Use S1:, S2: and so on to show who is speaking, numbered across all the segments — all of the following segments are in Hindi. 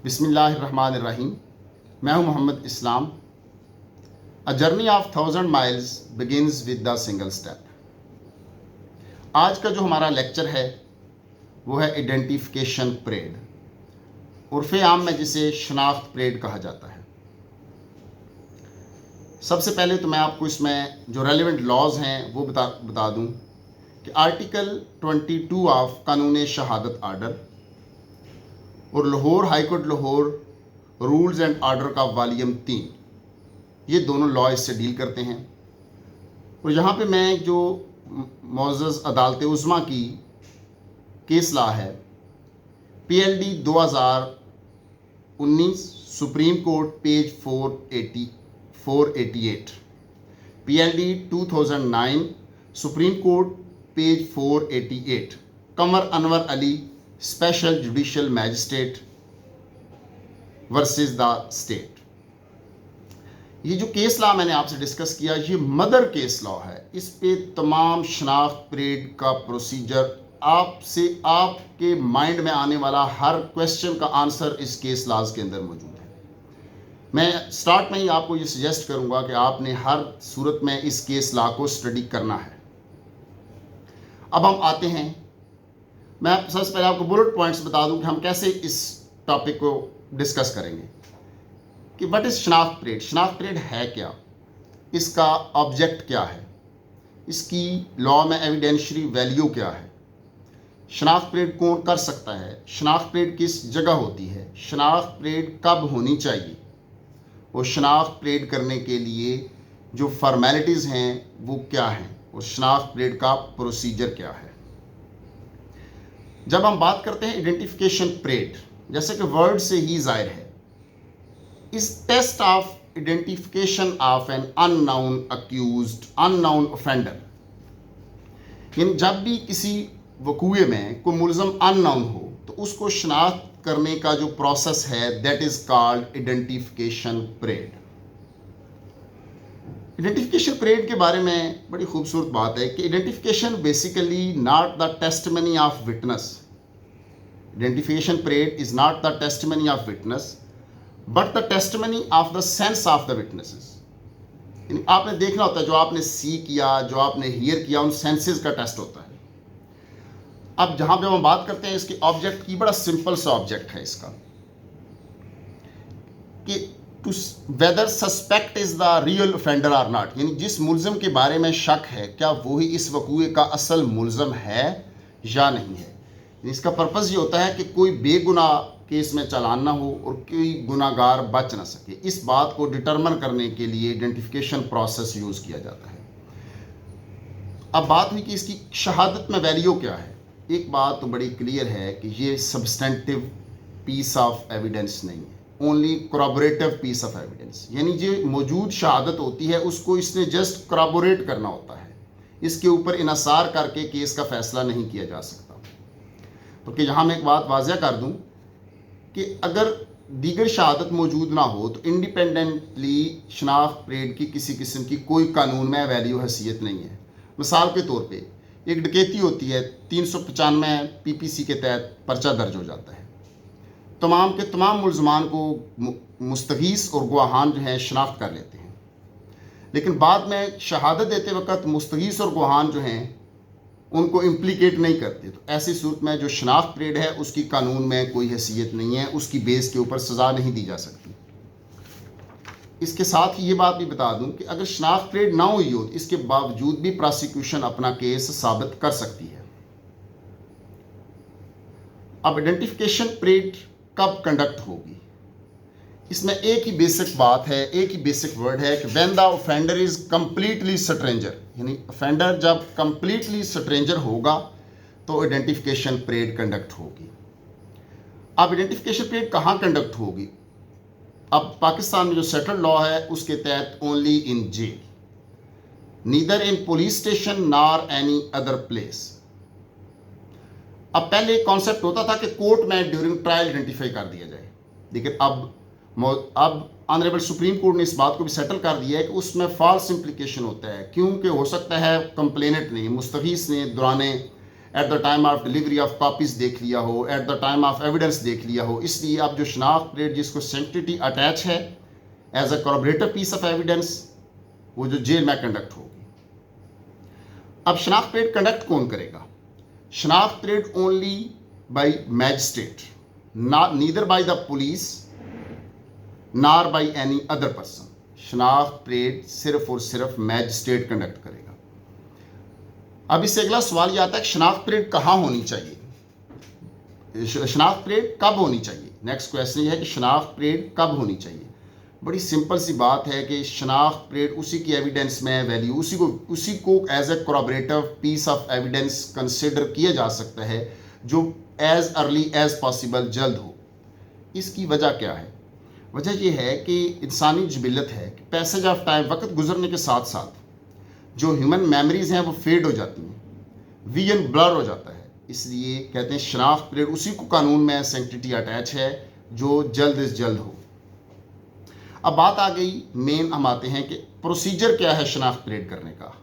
S1: बिस्मिल्लाहिर्रहमानिर्रहीम। मैं हूं Mohammad Islam. A journey of 1000 miles begins with the single step. आज का जो हमारा लेक्चर है वो है आइडेंटिफिकेशन परेड, उर्फ़े आम में जिसे शनाख्त परेड कहा जाता है। सबसे पहले तो मैं आपको इसमें जो रेलिवेंट लॉज हैं वो बता दूं कि आर्टिकल 22 ऑफ कानून शहादत आर्डर और Lahore high court Lahore rules and order का वॉल्यूम 3, ये दोनों लॉ इससे डील करते हैं। और यहाँ पे मैं जो मोअज़्ज़ज़ अदालत उज़्मा की केस लॉ है PLD 2019 supreme court page 488, PLD 2009 supreme court page 488, Qamar Anwar Ali special judicial magistrate versus the state. ये जो केस लॉ मैंने आपसे डिस्कस किया ये मदर केस लॉ है। इस पे तमाम शनाख्त परेड का प्रोसीजर आपसे आपके माइंड में आने वाला हर क्वेश्चन का आंसर इस केस लॉज के अंदर मौजूद है। मैं स्टार्ट में ही आपको ये सजेस्ट करूंगा कि आपने हर सूरत में इस केस लॉ को स्टडी करना है। अब हम आते हैं, मैं सबसे पहले आपको बुलेट पॉइंट्स बता दूं कि हम कैसे इस टॉपिक को डिस्कस करेंगे कि व्हाट इज शनाख्त परेड। शनाख्त परेड है क्या, इसका ऑब्जेक्ट क्या है, इसकी लॉ में एविडेंशियरी वैल्यू क्या है, शनाख्त परेड कौन कर सकता है, शनाख्त परेड किस जगह होती है, शनाख्त परेड कब होनी चाहिए, और शनाख्त परेड करने के लिए जो फॉर्मेलिटीज़ हैं वो क्या हैं, और शनाख्त परेड का प्रोसीजर क्या है। जब हम बात करते हैं आइडेंटिफिकेशन परेड, जैसे कि वर्ड से ही जाहिर है, इस test of identification of an unknown accused unknown offender, यानी जब भी किसी वकूए में कोई मुलज़म अननाउन हो तो उसको शनाख्त करने का जो प्रोसेस है that is called identification parade. Identification parade के बारे में बड़ी खूबसूरत बात है कि identification basically not the testimony of witness. Identification parade is not the testimony of witness but the testimony of the sense of the witnesses. यानी आपने देखना होता है, जो आपने सी किया, जो आपने हियर किया, उन सेंसेस का टेस्ट होता है। अब जहां पे हम बात करते हैं इसके ऑब्जेक्ट की, बड़ा सिंपल सा ऑब्जेक्ट है इसका कि to whether suspect is the real offender और नॉट, यानी जिस मुलज़म के बारे में शक है क्या वो ही इस वकूए का असल मुलज़म है या नहीं है। इसका पर्पज़ ये होता है कि कोई बेगुनाह केस में चालान ना हो और कोई गुनाहगार बच ना सके। इस बात को डिटरमिन करने के लिए आइडेंटिफिकेशन प्रोसेस यूज़ किया जाता है। अब बात हुई कि इसकी शहादत में वैल्यू क्या है। एक बात तो बड़ी क्लियर है कि ये सब्सटेंटिव पीस ऑफ एविडेंस नहीं है, only corroborative piece of evidence. यानी जो मौजूद शहादत होती है उसको इसने जस्ट corroborate करना होता है, इसके ऊपर इनसार करके केस का फैसला नहीं किया जा सकता। तो कि यहाँ मैं एक बात वाज़ह कर दूँ कि अगर दीगर शहादत मौजूद ना हो तो इंडिपेंडेंटली शनाख्त परेड की किसी किस्म की कोई कानून में वैल्यू हैसियत नहीं है। मिसाल के तौर पे एक डकैती होती है, 395 PPC के तहत पर्चा दर्ज हो जाता है, तमाम के तमाम मुलज़मान को मुस्तगीस और गवाहान जो हैं शनाख्त कर लेते हैं, लेकिन बाद में शहादत देते वक्त मुस्तगीस और गवाहान जो हैं उनको इम्प्लीकेट नहीं करते। तो ऐसी सूरत में जो शनाख्त परेड है उसकी कानून में कोई हैसियत नहीं है, उसकी बेस के ऊपर सज़ा नहीं दी जा सकती। इसके साथ ही ये बात भी बता दूं कि अगर शनाख्त परेड ना हुई हो तो इसके बावजूद भी प्रोसिक्यूशन अपना केस साबित कर सकती है। अब आइडेंटिफिकेशन परेड कब कंडक्ट होगी, इसमें एक ही बेसिक बात है, एक ही बेसिक वर्ड है कि when the offender is completely stranger, यानी ऑफेंडर जब कंप्लीटली स्ट्रेंजर होगा तो आइडेंटिफिकेशन परेड कंडक्ट होगी। अब आइडेंटिफिकेशन परेड कहाँ कंडक्ट होगी। अब पाकिस्तान में जो सेटल्ड लॉ है उसके तहत only in jail, neither in police station nor any other place. अब पहले एक कॉन्सेप्ट होता था कि कोर्ट में ड्यूरिंग ट्रायल आइडेंटिफाई कर दिया जाए, लेकिन अब ऑनरेबल सुप्रीम कोर्ट ने इस बात को भी सेटल कर दिया है कि उसमें फॉल्स इम्प्लीकेशन होता है, क्योंकि हो सकता है कंप्लेनेंट ने मुस्तगीस ने दौरान at the time of delivery of copies देख लिया हो, at the time of evidence देख लिया हो। इसलिए अब जो शनाख्त परेड जिसको सेंटिटी अटैच है as a corroborative piece of evidence, वो जो जेल में कंडक्ट होगी। अब शनाख्त परेड कंडक्ट कौन करेगा? शनाख्त parade only by magistrate, neither by the police नार बाय एनी अदर पर्सन। शनाख्त परेड सिर्फ और सिर्फ मैजिस्ट्रेट कंडक्ट करेगा। अब इससे अगला सवाल यह आता है कि शनाख्त परेड कहाँ होनी चाहिए, शनाख्त परेड कब होनी चाहिए। नेक्स्ट क्वेश्चन यह है कि शनाख्त परेड कब होनी चाहिए। बड़ी सिंपल सी बात है कि शनाख्त परेड उसी की एविडेंस में वैल्यू, उसी को as a corroborative piece of evidence consider किया जा सकता है जो एज अर्ली एज पॉसिबल जल्द हो। इसकी वजह क्या है? वजह यह है कि इंसानी जबिलत है कि पैसेज ऑफ टाइम, वक्त गुजरने के साथ साथ जो ह्यूमन मेमोरीज हैं वो फेड हो जाती हैं, विजन ब्लर हो जाता है। इसलिए कहते हैं शनाख्त परेड उसी को कानून में सेंटिटी अटैच है जो जल्द से जल्द हो। अब बात आ गई मेन, हम आते हैं कि प्रोसीजर क्या है शनाख्त परेड करने का।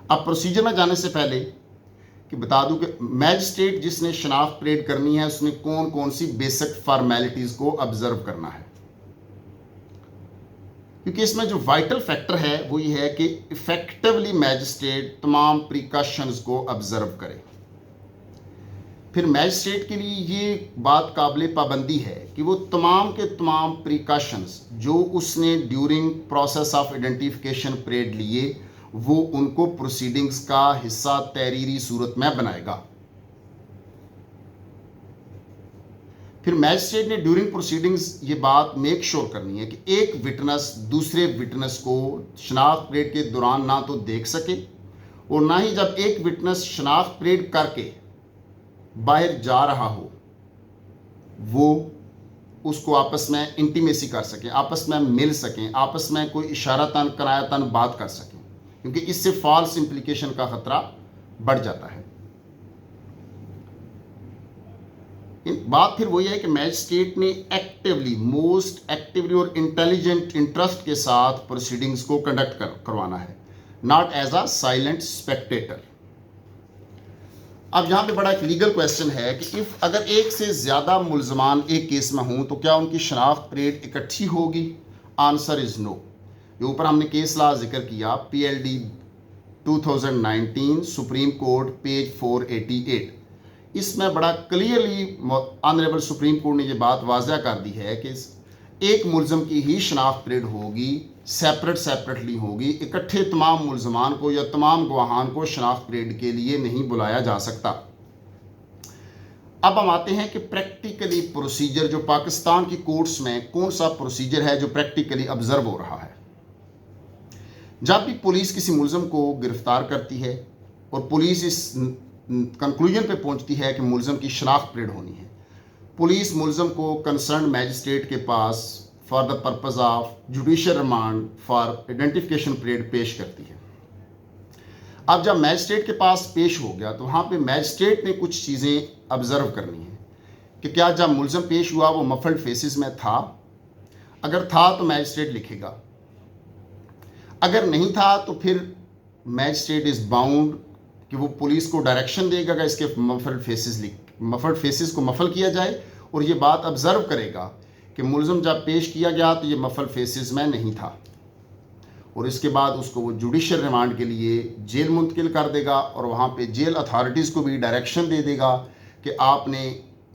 S1: अब प्रोसीजर में जाने से पहले कि बता दूं कि मैजिस्ट्रेट जिसने शनाख्त परेड करनी है उसने कौन कौन सी बेसिक फॉर्मेलिटीज़ को ऑब्जर्व करना है, क्योंकि इसमें जो वाइटल फैक्टर है वो ये है कि इफेक्टिवली मैजिस्ट्रेट तमाम प्रिकॉशंस को ऑब्जर्व करे। फिर मैजिस्ट्रेट के लिए ये बात काबिल पाबंदी है कि वो तमाम के तमाम प्रिकॉशंस जो उसने during process of identification parade लिए वो उनको प्रोसीडिंग्स का हिस्सा तहरीरी सूरत में बनाएगा। फिर मैजिस्ट्रेट ने ड्यूरिंग प्रोसीडिंग्स ये बात मेक श्योर करनी है कि एक विटनेस दूसरे विटनेस को शनाख्त परेड के दौरान ना तो देख सके और ना ही जब एक विटनेस शनाख्त परेड करके बाहर जा रहा हो वो उसको आपस में इंटीमेसी कर सकें, आपस में मिल सकें, आपस में कोई इशारातन करायातन बात कर सकें, क्योंकि इससे फॉल्स इंप्लीकेशन का खतरा बढ़ जाता है। बात फिर वही है कि मैजिस्ट्रेट ने एक्टिवली, मोस्ट एक्टिवली और इंटेलिजेंट इंटरेस्ट के साथ प्रोसीडिंग्स को कंडक्ट करवाना है, not as a silent spectator. अब यहाँ पे बड़ा एक लीगल क्वेश्चन है कि इफ अगर एक से ज़्यादा मुल्जमान एक केस में हों तो क्या उनकी शनाख्त परेड इकट्ठी होगी? Answer is no. ये ऊपर हमने केस ला जिक्र किया, PLD 2019 सुप्रीम कोर्ट पेज 488। इसमें बड़ा क्लियरली ऑनरेबल सुप्रीम कोर्ट ने ये बात वाज़ह कर दी है कि एक मुल्ज़म की ही शनाख्त परेड होगी, सेपरेटली होगी। इकट्ठे तमाम मुल्ज़मान को या तमाम गवाहान को शनाख्त परेड के लिए नहीं बुलाया जा सकता। अब हम आते हैं कि प्रैक्टिकली प्रोसीजर जो पाकिस्तान की कोर्ट्स में कौन सा प्रोसीजर है जो प्रैक्टिकली ऑब्जर्व हो रहा है। जब भी पुलिस किसी मुल्ज़म को गिरफ्तार करती है और पुलिस इस कंक्लूजन पे पहुंचती है कि मुल्ज़म की शनाख्त परेड होनी है, पुलिस मुल्ज़म को कंसर्न मैजिस्ट्रेट के पास for the purpose of judicial remand for identification parade पेश करती है। अब जब मैजिस्ट्रेट के पास पेश हो गया तो वहाँ पे मैजिस्ट्रेट ने कुछ चीज़ें ऑब्ज़र्व करनी है कि क्या जब मुल्ज़म पेश हुआ वो मफल्ड फेसिस में था, अगर था तो मैजिस्ट्रेट लिखेगा, अगर नहीं था तो फिर मैजिस्ट्रेट इज़ बाउंड कि वो पुलिस को डायरेक्शन देगा कि इसके मफल्ड फेसिस को मफल किया जाए और ये बात ऑब्ज़र्व करेगा कि मुल्ज़म जब पेश किया गया तो ये मफल्ड फेसिस में नहीं था, और इसके बाद उसको वो जुडिशियल रिमांड के लिए जेल मुंतकिल कर देगा और वहाँ पे जेल अथॉरिटीज़ को भी डायरेक्शन दे देगा कि आपने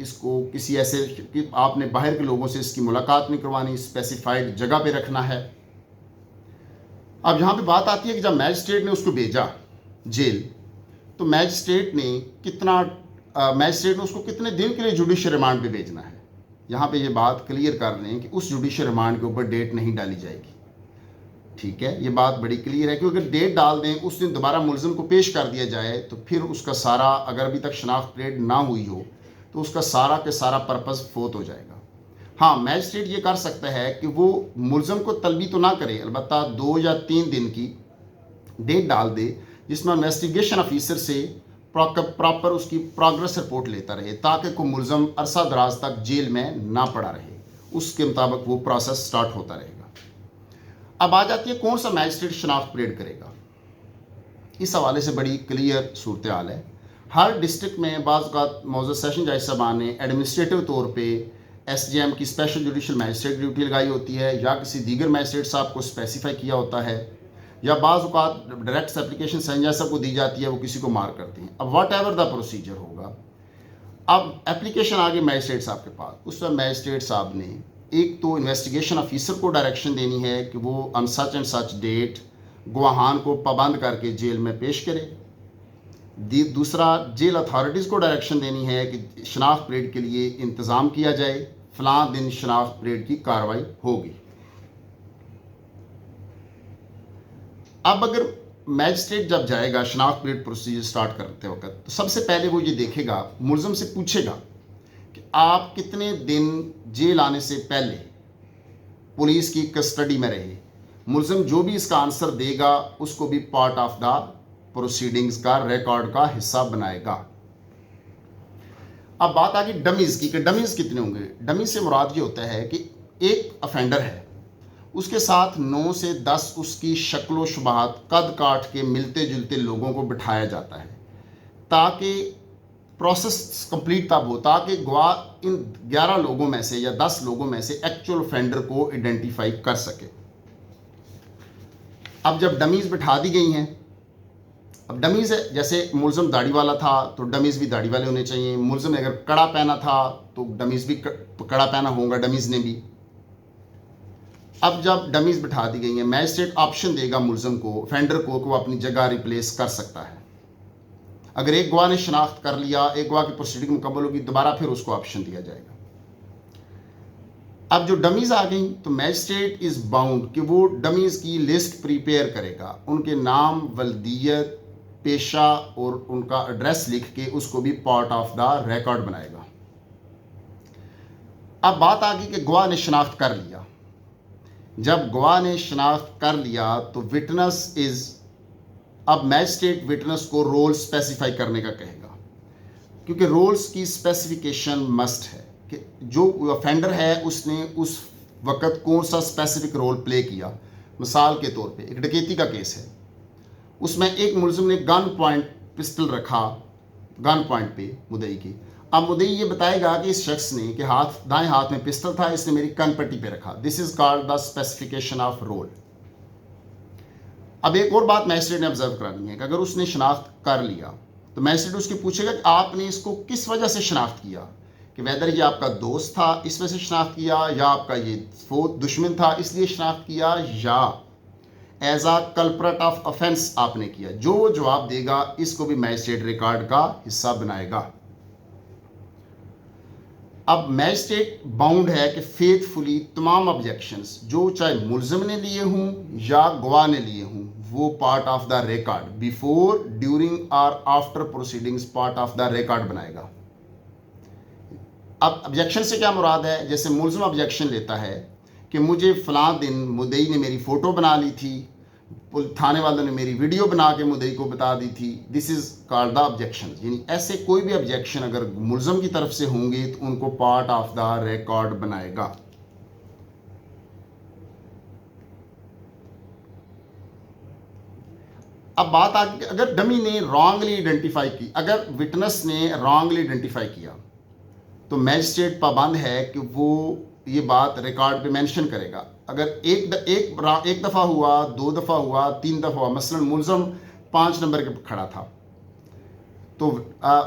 S1: इसको किसी ऐसे कि आपने बाहर के लोगों से इसकी मुलाकात नहीं करवानी, स्पेसिफाइड जगह पे रखना है। अब यहाँ पे बात आती है कि जब मैजिस्ट्रेट ने उसको भेजा जेल तो मैजिस्ट्रेट ने उसको कितने दिन के लिए जुडिशियल रिमांड पे भेजना है। यहाँ पे ये बात क्लियर कर लें कि उस जुडिशियल रिमांड के ऊपर डेट नहीं डाली जाएगी। ठीक है, ये बात बड़ी क्लियर है कि अगर डेट डाल दें, उस दिन दोबारा मुल्ज़िम को पेश कर दिया जाए तो फिर उसका सारा, अगर अभी तक शनाख्त परेड ना हुई हो तो उसका सारा के सारा पर्पज़ फोत हो जाएगा। हाँ, मैजिस्ट्रेट ये कर सकता है कि वो मुल्ज़िम को तलबी तो ना करे, अलबत्ता 2 या 3 दिन की डेट डाल दे जिसमें इन्वेस्टिगेशन ऑफिसर से प्रॉपर उसकी प्रोग्रेस रिपोर्ट लेता रहे ताकि कोई मुल्ज़िम अरसा दराज तक जेल में ना पड़ा रहे, उसके मुताबिक वो प्रोसेस स्टार्ट होता रहेगा। अब आ जाती है कौन सा मैजिस्ट्रेट शनाख्त परेड करेगा। इस हवाले से बड़ी क्लियर सूरत हाल है। हर डिस्ट्रिक्ट में बाज़ औक़ात मौजूद सेशन जज साहबान ने एडमिनिस्ट्रेटिव तौर पे SJM की स्पेशल जुडिशल मैजिस्ट्रेट ड्यूटी लगाई होती है, या किसी दीगर मैजिस्ट्रेट साहब को स्पेसिफाई किया होता है, या बाज़ औक़ात डायरेक्ट एप्लीकेशन सेशन जज साहब को दी जाती है, वो किसी को मार करते हैं। अब वट एवर द प्रोसीजर होगा, अब एप्लीकेशन आ गई मैजिस्ट्रेट साहब के पास। उस वक्त मैजिस्ट्रेट साहब ने एक तो इन्वेस्टिगेशन ऑफिसर को डायरेक्शन देनी है कि वो on such and such date गवाहान को पाबंद करके जेल में पेश करे। दूसरा, जेल अथॉरिटीज़ को डायरेक्शन देनी है कि शनाख्त परेड के लिए इंतज़ाम किया जाए, फ़लाँ दिन शनाख्त परेड की कार्रवाई होगी। अब अगर मैजिस्ट्रेट जब जाएगा शनाख्त परेड प्रोसीजर स्टार्ट करते वक्त, तो सबसे पहले वो ये देखेगा, मुलज़म से पूछेगा कि आप कितने दिन जेल आने से पहले पुलिस की कस्टडी में रहे। मुलज़म जो भी इसका आंसर देगा उसको भी पार्ट ऑफ द प्रोसीडिंग्स का रिकॉर्ड का हिस्सा बनाएगा। अब बात आ गई डमीज़ की, कि डमीज़ कितने होंगे। डमीज से मुराद ये होता है कि एक अफेंडर है, उसके साथ 9 से 10 उसकी शक्ल शुबाहत कद काट के मिलते जुलते लोगों को बिठाया जाता है, ताकि प्रोसेस कंप्लीट तब हो, ताकि गवाह इन 11 लोगों में से या 10 लोगों में से एक्चुअल ऑफेंडर को आइडेंटिफाई कर सके। अब जब डमीज़ बिठा दी गई हैं, अब डमीज़ है, जैसे मुलज़म दाढ़ी वाला था तो डमीज़ भी दाढ़ी वाले होने चाहिए। मुलज़म ने अगर कड़ा पहना था तो डमीज़ भी कड़ा पहना होगा, डमीज़ ने भी। अब जब डमीज़ बिठा दी गई हैं, मैजिस्ट्रेट ऑप्शन देगा मुलज़म को, ऑफेंडर को, वो अपनी जगह रिप्लेस कर सकता है। अगर एक गवाह ने शनाख्त कर लिया, एक गवाह की प्रोसीडिंग मुकम्मल होगी, दोबारा फिर उसको ऑप्शन दिया जाएगा। अब जो डमीज़ आ गई तो मैजिस्ट्रेट इज़ बाउंड कि वो डमीज़ की लिस्ट प्रिपेयर करेगा, उनके नाम, वल्दियत, पेशा और उनका एड्रेस लिख के उसको भी पार्ट ऑफ द रिकॉर्ड बनाएगा। अब बात आ गई कि गवाह ने शनाख्त कर लिया। जब गवाह ने शनाख्त कर लिया तो विटनेस इज़, अब मैजिस्ट्रेट विटनेस को रोल स्पेसिफाई करने का कहेगा, क्योंकि रोल्स की स्पेसिफिकेशन मस्ट है कि जो ऑफेंडर है उसने उस वक्त कौन सा स्पेसिफिक रोल प्ले किया। मिसाल के तौर पे एक डकैती का केस है, उसमें एक मुलज़िम ने गन पॉइंट पिस्टल रखा गन पॉइंट पे मुद्दई की। अब मुद्दई ये बताएगा कि इस शख्स ने कि दाएं हाथ में पिस्टल था, इसने मेरी कन पट्टी पे रखा। This is called the specification of role. अब एक और बात मैजिस्ट्रेट ने ऑब्जर्व करानी है कि अगर उसने शनाख्त कर लिया तो मैजिस्ट्रेट उसके पूछेगा कि आपने इसको किस वजह से शनाख्त किया, कि वेदर ये आपका दोस्त था इस वजह से शनाख्त किया, या आपका ये दुश्मन था इसलिए शनाख्त किया, या as a culprit of offence आपने किया। जो वो जवाब देगा इसको भी मैजिस्ट्रेट रिकॉर्ड का हिस्सा बनाएगा। अब मैजिस्ट्रेट बाउंड है कि फेथफुली तमाम ऑब्जेक्शंस जो चाहे मुलज़िम ने लिए हों या गवाह ने लिए हों, वो part of the record before, during और after proceedings part of the record बनाएगा। अब ऑब्जेक्शन से क्या मुराद है, जैसे मुलज़िम ऑब्जेक्शन लेता है कि मुझे फ़लाँ दिन मुद्दई ने मेरी फ़ोटो बना ली थी, थाने वालों ने मेरी वीडियो बना के मुद्दई को बता दी थी, this is called the objection. यानी ऐसे कोई भी ऑब्जेक्शन अगर मुलज़म की तरफ से होंगे तो उनको पार्ट ऑफ द रिकॉर्ड बनाएगा। अब बात आ गई अगर डमी ने रॉन्गली आइडेंटिफाई की, अगर विटनेस ने रॉन्गली आइडेंटिफाई किया तो मैजिस्ट्रेट पाबंद है कि वो ये बात रिकॉर्ड पे मेंशन करेगा। अगर एक दफ़ा हुआ, 2 दफ़ा हुआ, 3 दफ़ा हुआ, मसलन मुलज़म 5 नंबर के खड़ा था तो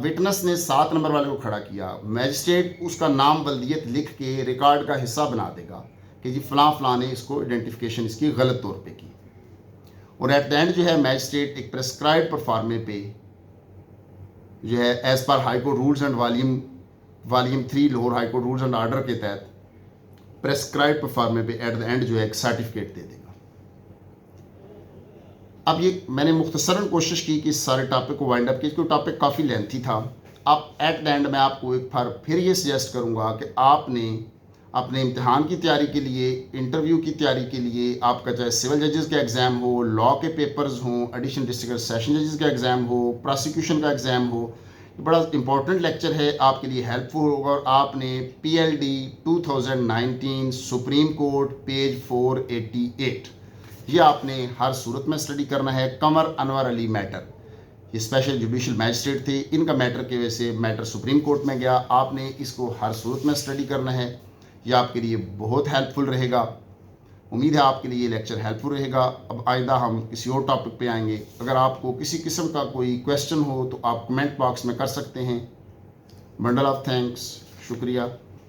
S1: विटनेस ने 7 नंबर वाले को खड़ा किया, मैजिस्ट्रेट उसका नाम वल्दियत लिख के रिकॉर्ड का हिस्सा बना देगा कि जी फ़लाँ ने इसको आइडेंटिफिकेशन इसकी गलत तौर पे की। और एट द एंड जो है मैजिस्ट्रेट एक प्रेस्क्राइब्ड परफॉर्मे पे जो है as per high court rules and volume 3 Lahore high court rules and order के तहत प्रेस्क्राइब्ड परफॉर्मे पे एट द एंड जो है एक सर्टिफिकेट दे देगा। अब ये मैंने मुख्तसरन कोशिश की कि इस सारे टॉपिक को वाइंड अप की, क्योंकि टॉपिक काफ़ी लेंथी था। अब एट द एंड मैं आपको एक बार फिर ये सजेस्ट करूँगा कि आपने अपने इम्तिहान की तैयारी के लिए, इंटरव्यू की तैयारी के लिए, आपका चाहे सिविल जजेस का एग्ज़ाम हो, लॉ के पेपर्स हों, एडिशनल डिस्ट्रिक्ट सेशन जजेस का एग्ज़ाम हो, प्रोसिक्यूशन का एग्ज़ाम हो, बड़ा इंपॉर्टेंट लेक्चर है, आपके लिए हेल्पफुल होगा। और आपने PLD 2019 सुप्रीम कोर्ट पेज 488 ये आपने हर सूरत में स्टडी करना है। कमर अनवर अली मैटर, ये स्पेशल जुडिशल मैजिस्ट्रेट थे, इनका मैटर की वजह से मैटर सुप्रीम कोर्ट में गया। आपने इसको हर सूरत में स्टडी करना है, ये आपके लिए बहुत हेल्पफुल रहेगा। उम्मीद है आपके लिए ये लेक्चर हेल्पफुल रहेगा। अब आइंदा हम किसी और टॉपिक पे आएंगे। अगर आपको किसी किस्म का कोई क्वेश्चन हो तो आप कमेंट बॉक्स में कर सकते हैं। बंडल ऑफ थैंक्स, शुक्रिया।